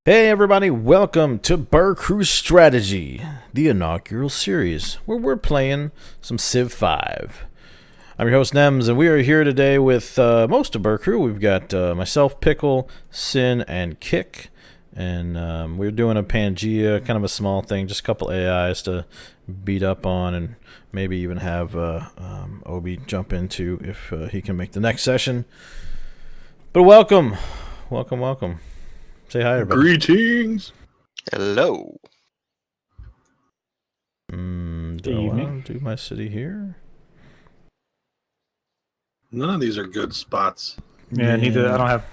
Hey everybody, welcome to BerCrew Strategy, the inaugural series where we're playing some Civ 5. I'm your host Nemes, and we are here today with most of BerCrew. We've got myself, Pickle, Sin, and Kick, and we're doing a Pangea, kind of a small thing, just a couple AIs to beat up on, and maybe even have Obi jump into if he can make the next session. But welcome. Say hi, everybody. Greetings. Hello. Do I want to do my city here? None of these are good spots. Yeah, neither. I don't have.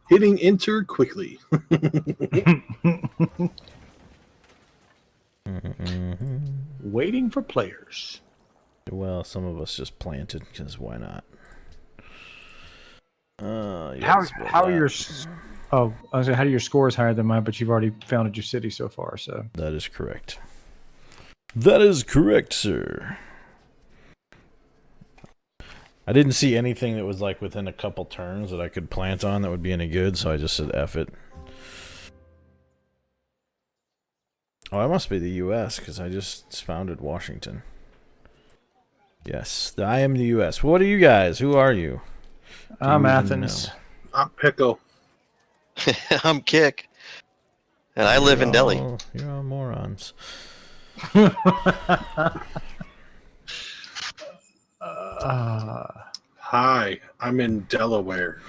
Hitting enter quickly. Waiting for players. Well, some of us just planted because why not? How are your? Oh, I was saying, how do your scores higher than mine? But you've already founded your city so far, so That is correct. That is correct, sir. I didn't see anything that was like within a couple turns that I could plant on that would be any good, so I just said F it. Oh, it must be the U.S. because I just founded Washington. Yes, I am the U.S. What are you guys? Who are you? I'm you even Athens. know? I'm Pickle. I'm Kick. And I live in Delhi. You're all morons. Hi, I'm in Delaware.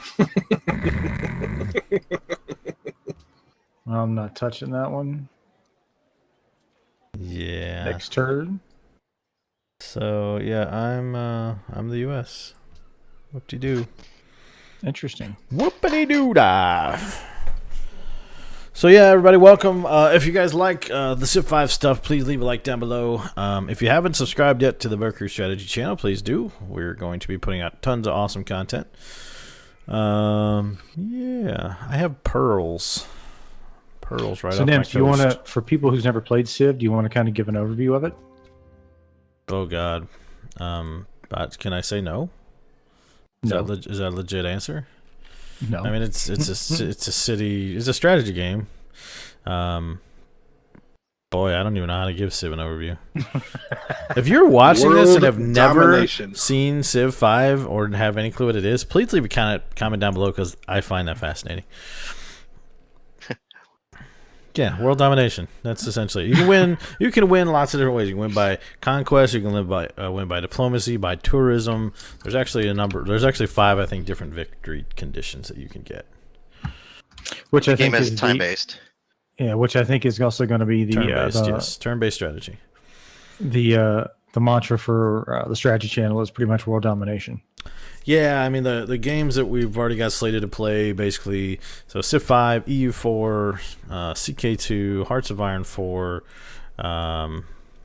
I'm not touching that one. Yeah. Next turn. So yeah, I'm the U.S. Whoop-de-doo. Interesting. Whoopity-doo-dah. So yeah, everybody, welcome. If you guys like the Civ 5 stuff, please leave a like down below. If you haven't subscribed yet to the BerCrew Strategy channel, please do. We're going to be putting out tons of awesome content. Yeah, I have pearls. Pearls right So, off my Nems, coast. do you want to, for people who's never played Civ, do you want to kind of give an overview of it? Oh God. But can I say no? No. Is that a legit answer? No. I mean, it's a city. It's a strategy game. Boy, I don't even know how to give Civ an overview. If you're watching this and have never domination. seen Civ 5 or have any clue what it is, please leave a comment down below because I find that fascinating. Yeah, world domination. That's essentially you can win. You can win lots of different ways. You can win by conquest. You can win by diplomacy, by tourism. There's actually a number. There's actually 5, I think, different victory conditions that you can get. Which I Game think is is time-based. Yeah, which I think is also going to be the Turn-based, yes, turn-based strategy. the mantra for the strategy channel is pretty much world domination. Yeah, I mean the games that we've already got slated to play basically. So Civ 5, EU4, CK2, Hearts of Iron 4,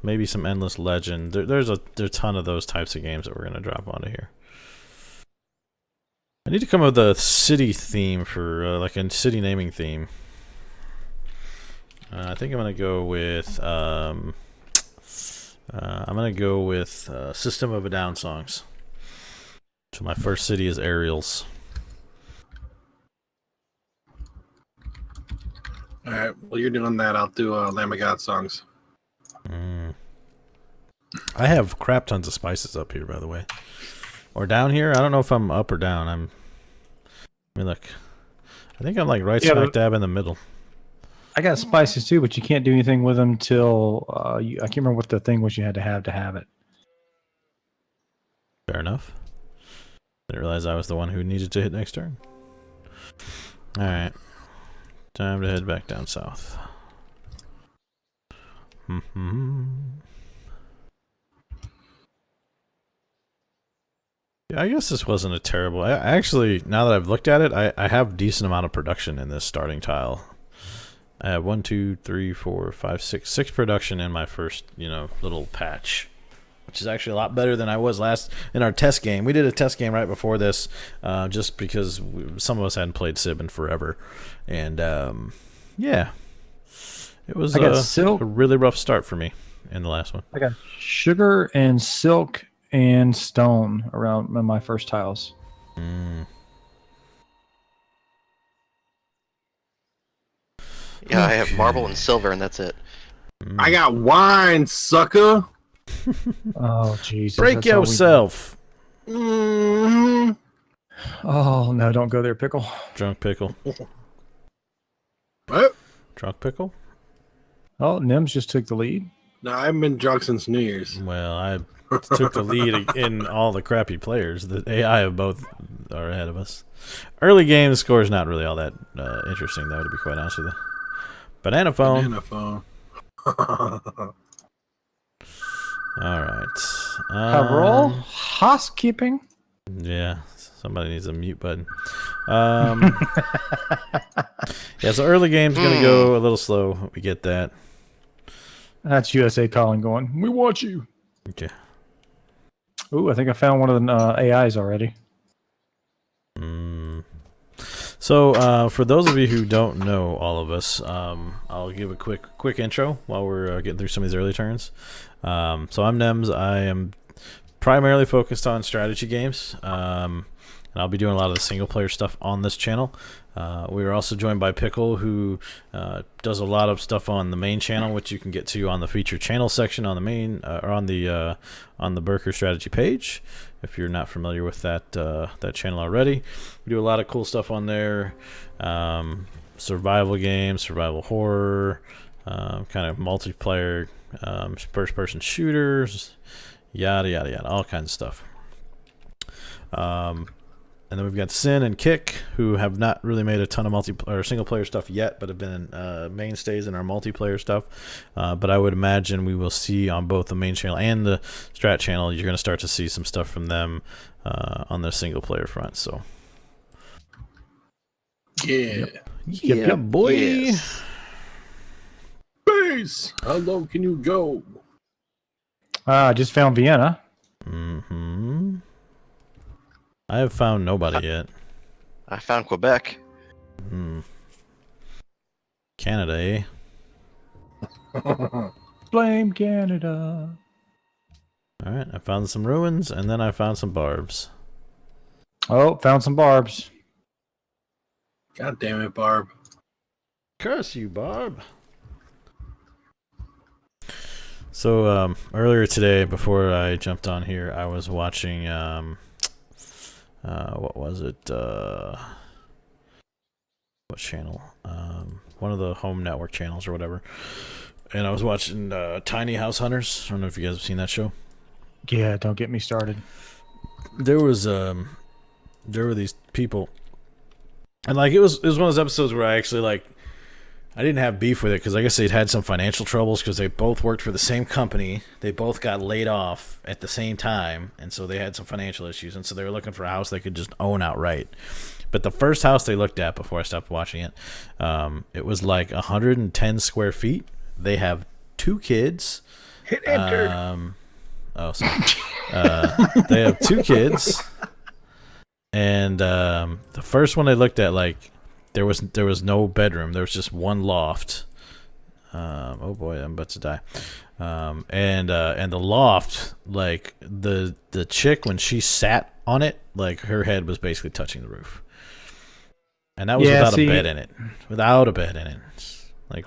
maybe some Endless Legend. There's a ton of those types of games that we're gonna drop onto here. I need to come up with a city theme for like a city naming theme. I think I'm gonna go with System of a Down songs. So my first city is Ariel's. All right, well, you're doing that. I'll do Lamb of God songs. I have crap tons of spices up here, by the way. Or down here. I don't know if I'm up or down. I mean, look. I think I'm like right smack dab in the middle. I got spices too, but you can't do anything with them till I can't remember what the thing was you had to have it. Fair enough. Didn't realize I was the one who needed to hit next turn. Alright. Time to head back down south. Yeah, I guess this wasn't a terrible... I actually, now that I've looked at it, I have decent amount of production in this starting tile. I have 1, 2, 3, 4, 5, 6 production in my first, little patch, which is actually a lot better than I was last in our test game. We did a test game right before this, just because some of us hadn't played Civ in forever, and yeah, it was a really rough start for me in the last one. I got sugar and silk and stone around my first tiles. Yeah, I have marble and silver, and that's it. I got wine, sucker. Oh Jesus! Break that's all we do. yourself, hmm Oh no! Don't go there, Pickle. drunk pickle. What? Drunk pickle. Oh, Nemes just took the lead. No, I haven't been drunk since New Year's. Well, I took the lead in all the crappy players. The AI of both are ahead of us. Early game score is not really all that interesting, though, to be quite honest with you. Banana phone. Banana phone. All right. Roll housekeeping. Yeah, somebody needs a mute button. Yeah, so early game's going to go a little slow. We get that. That's USA calling, going. We want you. Okay. Ooh, I think I found one of the AIs already. So, for those of you who don't know all of us, I'll give a quick intro while we're getting through some of these early turns. So I'm Nemes. I am primarily focused on strategy games, and I'll be doing a lot of the single-player stuff on this channel. We are also joined by Pickle, who does a lot of stuff on the main channel, which you can get to on the featured channel section on the main or on the BerCrew Strategy page. If you're not familiar with that channel already, we do a lot of cool stuff on there. Survival games, survival horror, kind of multiplayer, first-person shooters, yada yada yada, all kinds of stuff. And then we've got Sin and Kick, who have not really made a ton of single-player stuff yet, but have been mainstays in our multiplayer stuff. But I would imagine we will see on both the main channel and the strat channel, you're going to start to see some stuff from them on the single-player front. So, Yeah. yep, boy. Yes. Base. How low can you go? I just found Vienna. Mm-hmm. I have found nobody yet. I found Quebec. Canada, eh? Blame Canada. All right, I found some ruins, and then I found some barbs. Oh, found some barbs. God damn it, Barb. Curse you, Barb. So earlier today, before I jumped on here, I was watching what was it? What channel? One of the home network channels or whatever. And I was watching Tiny House Hunters. I don't know if you guys have seen that show. Yeah, don't get me started. There were these people, and like it was one of those episodes where I actually I didn't have beef with it because I guess they'd had some financial troubles because they both worked for the same company. They both got laid off at the same time, and so they had some financial issues, and so they were looking for a house they could just own outright. But the first house they looked at before I stopped watching it, it was like 110 square feet. They have 2 kids. Hit enter. Sorry. They have 2 kids, and the first one they looked at, there was no bedroom. There was just one loft. Oh boy, I'm about to die. And the loft, the chick, when she sat on it, her head was basically touching the roof. And that was without a bed in it. Without a bed in it.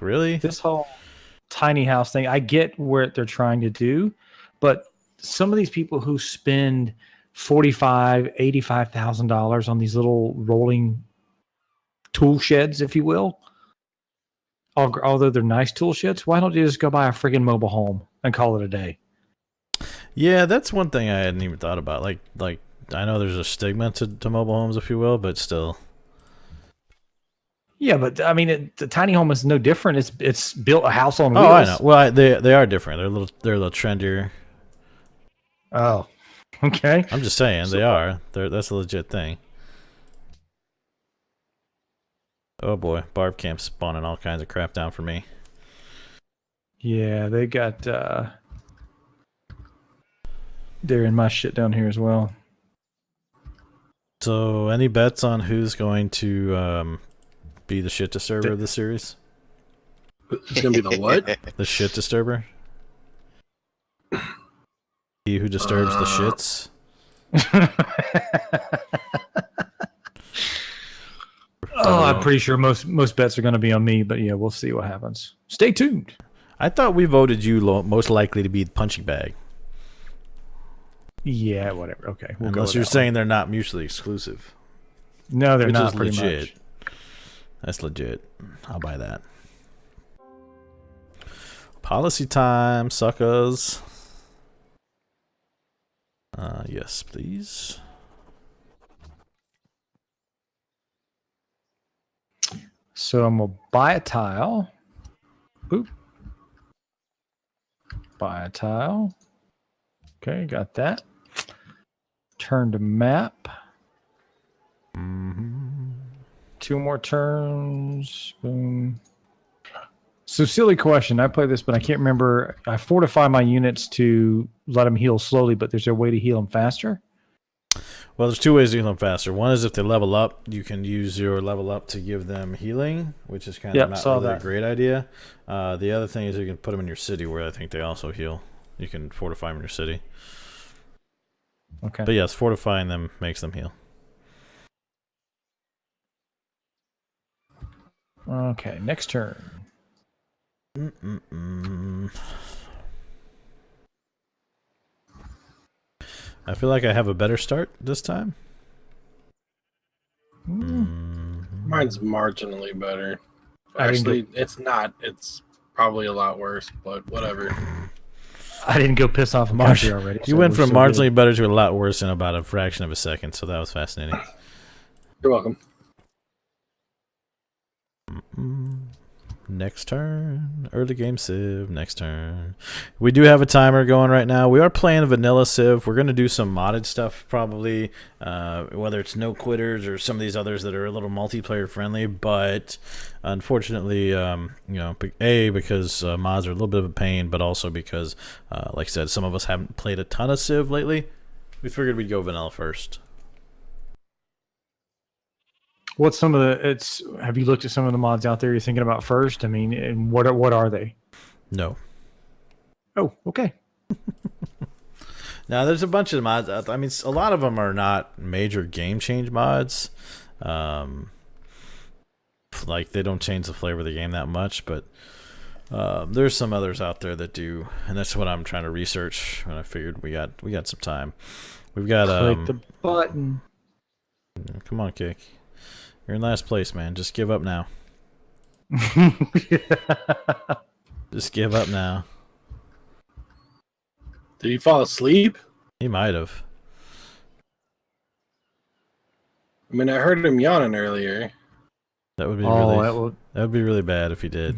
Really? This whole tiny house thing, I get what they're trying to do, but some of these people who spend $85,000 on these little rolling tool sheds, if you will, although they're nice tool sheds, why don't you just go buy a friggin' mobile home and call it a day? Yeah, that's one thing I hadn't even thought about. I know there's a stigma to mobile homes, if you will, but still. Yeah, but I mean, the tiny home is no different. It's built a house on wheels. Oh, I know. Well, they are different. They're a little trendier. Oh, okay. I'm just saying they are. That's a legit thing. Oh boy, Barb Camp's spawning all kinds of crap down for me. Yeah, they got they're in my shit down here as well. So, any bets on who's going to be the shit disturber of the series? It's gonna be the what? The shit disturber? He who disturbs the shits? Oh, I'm pretty sure most bets are going to be on me, but yeah, we'll see what happens. Stay tuned. I thought we voted you most likely to be the punching bag. Yeah, whatever. Okay, we'll go Unless with you're that saying they're not mutually exclusive. one. No, they're which not. is Pretty legit. much. That's legit. I'll buy that. Policy time, suckers. Yes, please. So I'm gonna buy a tile. Boop. Buy a tile. Okay, got that. Turn to map. Mm-hmm. 2 more turns. Boom. So silly question. I play this, but I can't remember. I fortify my units to let them heal slowly, but there's a way to heal them faster. Well, there's 2 ways to heal them faster. One is if they level up, you can use your level up to give them healing, which is kind of not really a great idea. The other thing is you can put them in your city, where I think they also heal. You can fortify them in your city. Okay. But yes, fortifying them makes them heal. Okay, next turn. I feel like I have a better start this time. Mine's marginally better. I didn't Actually, it's not. It's probably a lot worse, but whatever. I didn't go piss off Marcy already. You went from marginally better to a lot worse in about a fraction of a second, so that was fascinating. You're welcome. Next turn. Early game Civ. Next turn. We do have a timer going right now. We are playing vanilla Civ. We're going to do some modded stuff probably, whether it's no quitters or some of these others that are a little multiplayer friendly. But unfortunately, because mods are a little bit of a pain, but also because, like I said, some of us haven't played a ton of Civ lately. We figured we'd go vanilla first. What's some of the? Have you looked at some of the mods out there you're thinking about first? I mean, and what are they? No. Oh, okay. Now, there's a bunch of mods. I mean, a lot of them are not major game change mods. Like, they don't change the flavor of the game that much, but there's some others out there that do, and that's what I'm trying to research. And I figured we got some time. We've got click the button. Come on, Kick. You're in last place, man. Just give up now. Just give up now. Did he fall asleep? He might have. I mean, I heard him yawning earlier. That would be that would be really bad if he did.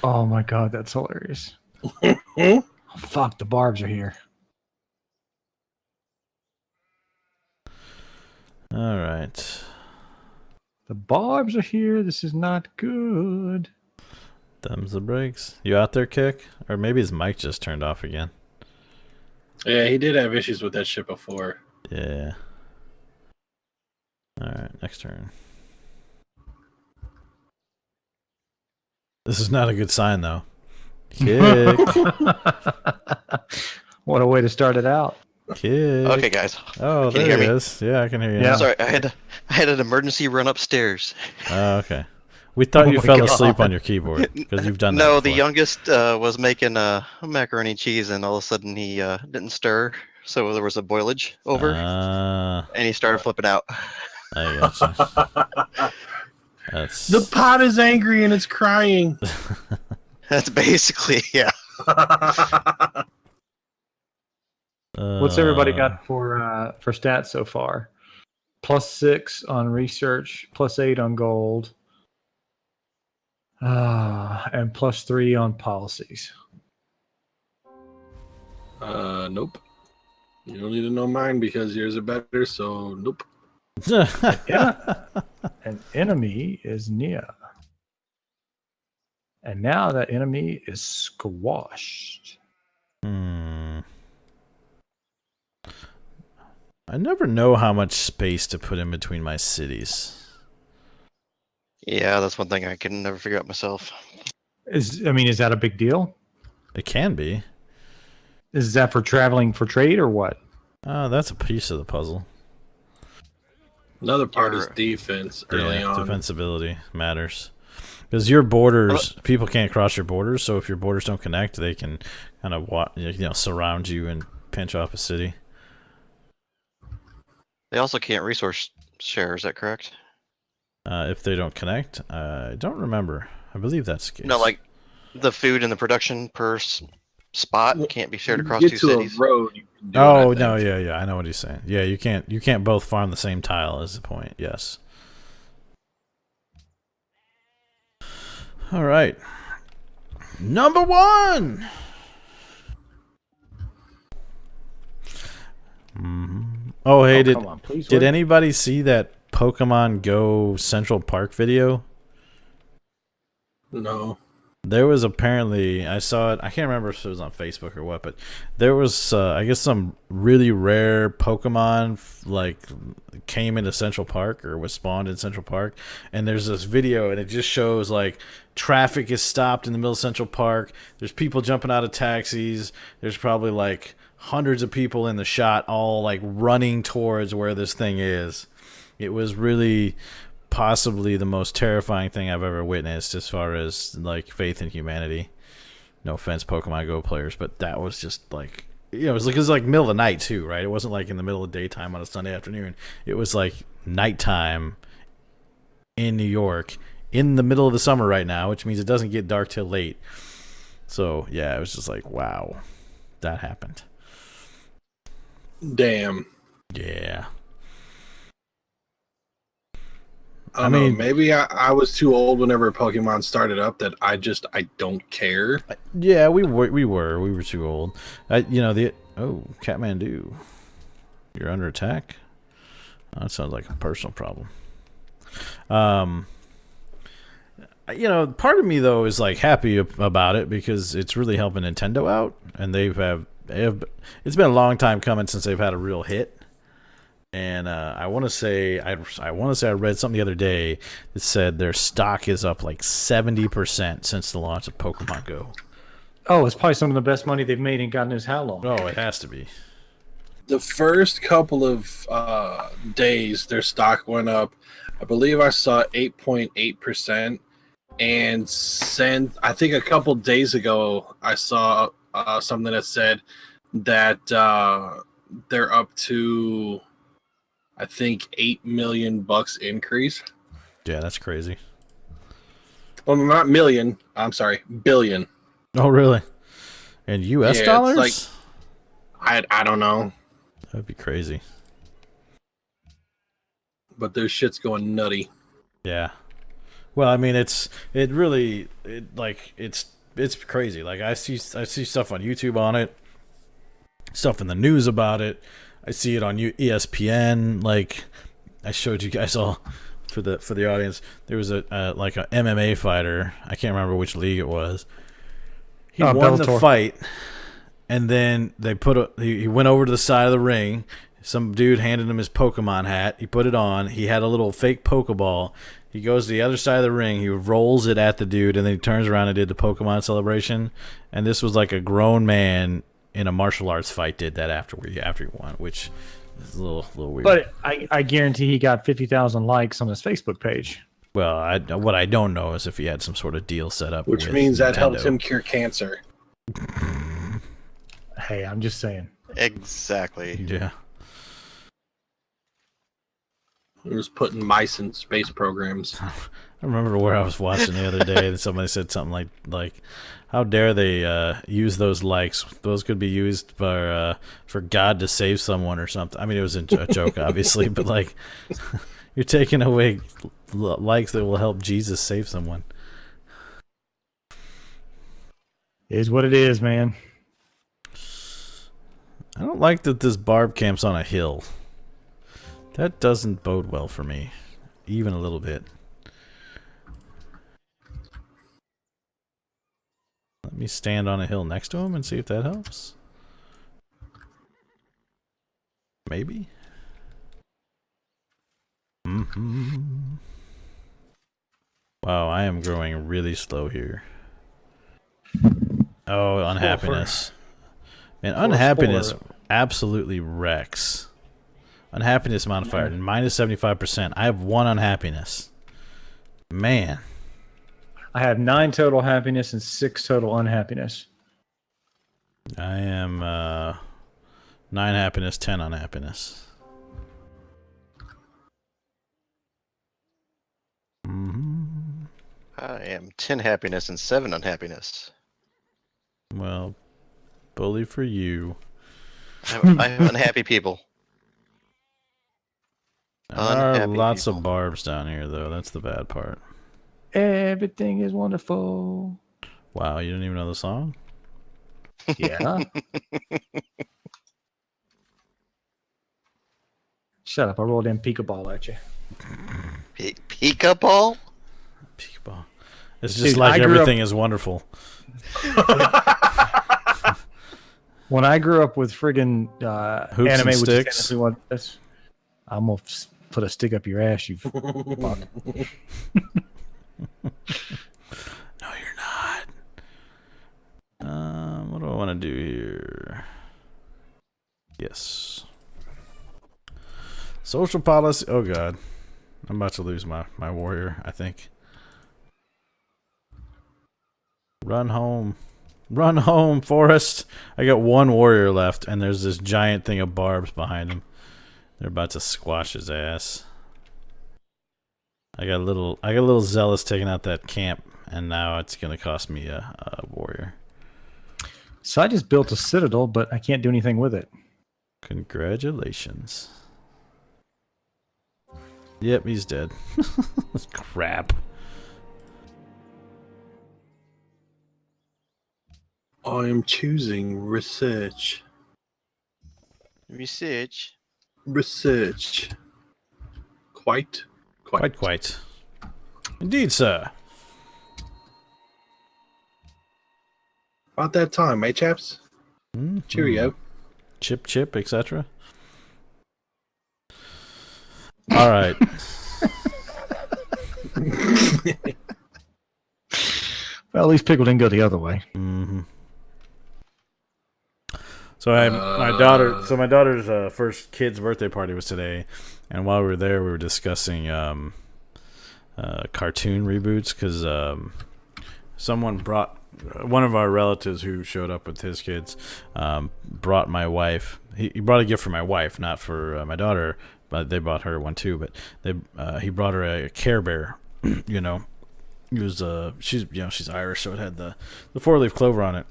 Oh my god, that's hilarious. Oh, fuck, the barbs are here. All right. The barbs are here. This is not good. Thumbs the brakes. You out there, Kick? Or maybe his mic just turned off again. Yeah, he did have issues with that shit before. Yeah. All right, next turn. This is not a good sign, though. Kick. What a way to start it out. Kick. Okay, guys. Oh, Can you there hear it me? is. Yeah, I can hear you. Yeah. Now. Sorry, I had an emergency run upstairs. Oh, okay. We thought Oh you my fell God. asleep on your keyboard because you've done that No, before. the youngest was making macaroni and cheese, and all of a sudden he didn't stir, so there was a boilage over, and he started flipping out. I gotcha. That's The pot is angry and it's crying. That's basically, yeah. What's everybody got for stats so far? +6 on research, +8 on gold, and +3 on policies. Nope. You don't need to know mine because yours are better, so nope. Yeah. An enemy is Nia. And now that enemy is squashed. I never know how much space to put in between my cities. Yeah, that's one thing I can never figure out myself. Is that a big deal? It can be. Is that for traveling for trade or what? Oh, that's a piece of the puzzle. Another part is Or- defense early on. defensibility matters. Because your borders, people can't cross your borders, so if your borders don't connect, they can kind of surround you and pinch off a city. They also can't resource share. Is that correct? If they don't connect, I don't remember. I believe that's the case. No, like the food and the production per spot can't be shared You across get two to cities. a road. You can do it, Oh I no, think. yeah, I know what he's saying. Yeah, you can't both farm the same tile. Is the point? Yes. All right. Number 1. Oh, hey, come on, please did wait. anybody see that Pokemon Go Central Park video? No. There was apparently, I saw it, I can't remember if it was on Facebook or what, but there was, I guess, some really rare Pokemon, came into Central Park or was spawned in Central Park. And there's this video, and it just shows, traffic is stopped in the middle of Central Park. There's people jumping out of taxis. There's probably, hundreds of people in the shot, all, running towards where this thing is. It was really possibly the most terrifying thing I've ever witnessed as far as faith in humanity. No offense, Pokemon Go players, but that was just it was middle of the night too, right? It wasn't in the middle of daytime on a Sunday afternoon. It was nighttime in New York in the middle of the summer right now, which means it doesn't get dark till late. So yeah, it was just wow, that happened. Damn. Yeah. I mean, maybe I was too old whenever Pokemon started up that I don't care. Yeah, we were too old. Catmandu, you're under attack. Oh, that sounds like a personal problem. Part of me though is happy about it because it's really helping Nintendo out, and they have. It's been a long time coming since they've had a real hit. And I want to say I read something the other day that said their stock is up 70% since the launch of Pokemon Go. Oh, it's probably some of the best money they've made in God knows how long. Oh, it has to be. The first couple of days, their stock went up. I believe I saw 8.8%. And I think a couple days ago, I saw something that said that they're up to, I think, $8 million increase. Yeah, that's crazy. Well, not million. I'm sorry, billion. Oh, really? And U.S. dollars? It's I don't know, That'd be crazy. but their shit's going nutty. Yeah. Well, I mean, it's crazy. I see stuff on YouTube on it, stuff in the news about it. I see it on ESPN. I showed you guys all for the audience. There was a MMA fighter. I can't remember which league it was. He won Bellator. the fight, and then he went over to the side of the ring. Some dude handed him his Pokemon hat. He put it on. He had a little fake Pokeball. He goes to the other side of the ring. He rolls it at the dude, and then he turns around and did the Pokemon celebration. And this was a grown man in a martial arts fight did that after he won, which is a little weird. But I guarantee he got 50,000 likes on his Facebook page. Well, what I don't know is if he had some sort of deal set up, Which with means that Nintendo. helped him cure cancer. Hey, I'm just saying. Exactly. Yeah. He was putting mice in space programs. I remember where I was watching the other day, and somebody said something like, "How dare they use those likes? Those could be used for God to save someone or something." I mean, it was a joke, obviously, but you're taking away likes that will help Jesus save someone. It is what it is, man. I don't like that this barb camp's on a hill. That doesn't bode well for me, even a little bit. Let me stand on a hill next to him and see if that helps. Maybe. Wow, I am growing really slow here. Oh, unhappiness. Man, unhappiness absolutely wrecks Unhappiness modifier, minus 75%. I have 1 unhappiness. Man. I have 9 total happiness and 6 total unhappiness. I am 9 happiness, 10 unhappiness. I am 10 happiness and 7 unhappiness. Well, bully for you. I have unhappy people. There are Unhappy lots people. of barbs down here, though. That's the bad part. Everything is wonderful. Wow, you didn't even know the song? Yeah. Shut up. I rolled in Pickle at you. Pika ball? Peekaball. It's just Dude, like I grew everything is wonderful. When I grew up with friggin' Hoops anime, and which sticks. is technically what I'm gonna put a stick up your ass, you fuck. No, you're not. What do I want to do here? Yes. Social policy. Oh, God. I'm about to lose my warrior, I think. Run home. Run home, Forrest. I got 1 warrior left, and there's this giant thing of barbs behind him. They're about to squash his ass. I got a little zealous taking out that camp, and now it's gonna cost me a warrior. So I just built a citadel, but I can't do anything with it. Congratulations. Yep, he's dead. Crap. I am choosing research. Research. Research. Quite. Quite. Indeed, sir. About that time, eh, chaps? Mm-hmm. Cheerio. Chip, etc. All right. Well, at least Pickle didn't go the other way. Mm-hmm. So my daughter's first kid's birthday party was today, and while we were there, we were discussing cartoon reboots because someone brought one of our relatives who showed up with his kids brought my wife. He brought a gift for my wife, not for my daughter, but they bought her one too. But he brought her a Care Bear. You know, it was she's Irish, so it had the 4-leaf clover on it.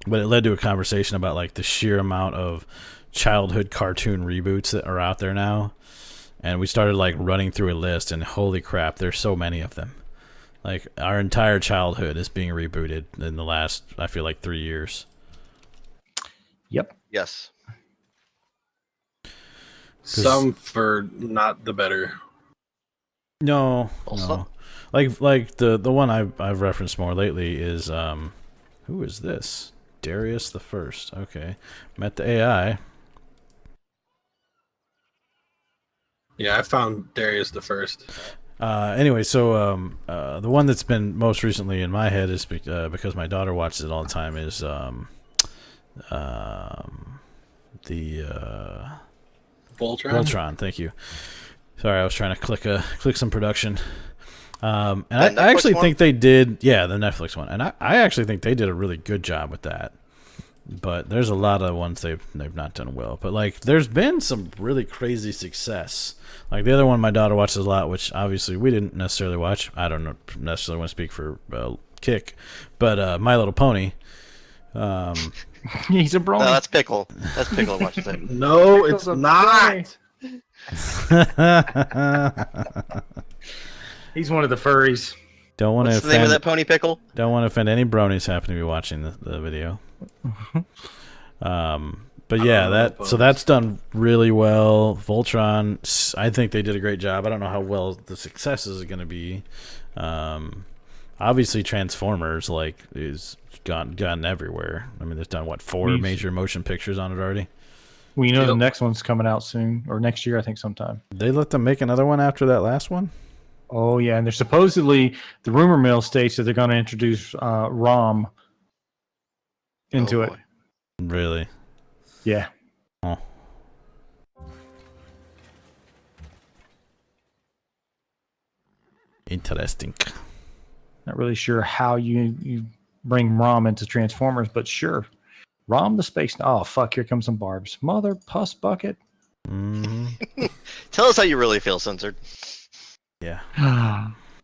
But it led to a conversation about like the sheer amount of childhood cartoon reboots that are out there now. And we started like running through a list, and holy crap, there's so many of them. Like our entire childhood is being rebooted in the last, I feel like, 3 years. Yep. Yes. Some for not the better. No. Also- Like the one I've referenced more lately is who is this? Darius the First. Okay, met the AI. Yeah, I found Darius the First. Anyway, so the one that's been most recently in my head is because my daughter watches it all the time is the Voltron. Thank you. Sorry, I was trying to click some production. And I actually think they did, the Netflix one, and I actually think they did a really good job with that. But there's a lot of ones they've not done well. But like, there's been some really crazy success. Like the other one my daughter watches a lot, which obviously we didn't necessarily watch. I don't necessarily want to speak for Kick, but My Little Pony. He's a bro. No, that's Pickle. That's Pickle watches it. No, it's not. He's one of the furries. Don't want to What's the name of that pony, Pickle? Don't want to offend any bronies happen to be watching the video. But yeah, that's done really well. Voltron, I think they did a great job. I don't know how well the success is going to be. Obviously, Transformers is gotten everywhere. I mean, they've done 4 major motion pictures on it already. Well, you know, the next one's coming out soon, or next year, I think, sometime. They let them make another one after that last one? Oh, yeah, and they're supposedly, the rumor mill states that they're going to introduce ROM into it. Boy. Really? Yeah. Oh. Interesting. Not really sure how you bring Rom into Transformers, but sure. Rom the space. Oh, fuck, here comes some barbs. Mother puss bucket. Mm-hmm. Tell us how you really feel, Censored. Yeah.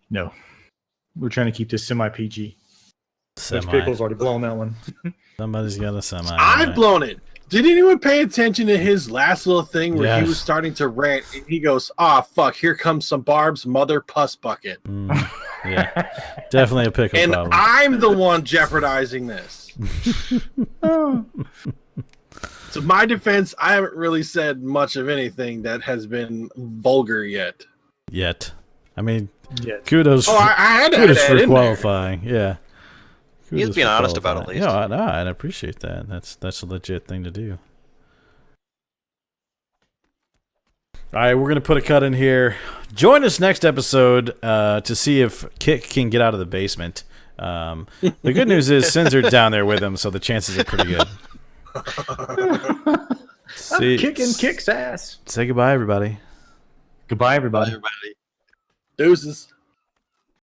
No. We're trying to keep this semi-PG. Semi. Pickle's already blown that one. Somebody's got a semi. I've blown it. Did anyone pay attention to his last little thing where he Yes. was starting to rant? And he goes, "Ah, fuck! Here comes some barbs, mother puss bucket." Yeah, definitely a pickle And problem. I'm the one jeopardizing this. To my defense, I haven't really said much of anything that has been vulgar yet. Yet. I mean, Yes. kudos. Oh, I had to add kudos that for in there. qualifying. Yeah. He was Kudos being for honest about it, qualifying. at least. No, I appreciate that. That's a legit thing to do. All right, we're going to put a cut in here. Join us next episode to see if Kick can get out of the basement. The good news is Sinzard's down there with him, so the chances are pretty good. I'm kicking Kick's ass. Say goodbye, everybody. Goodbye, everybody. Bye, everybody. Deuces.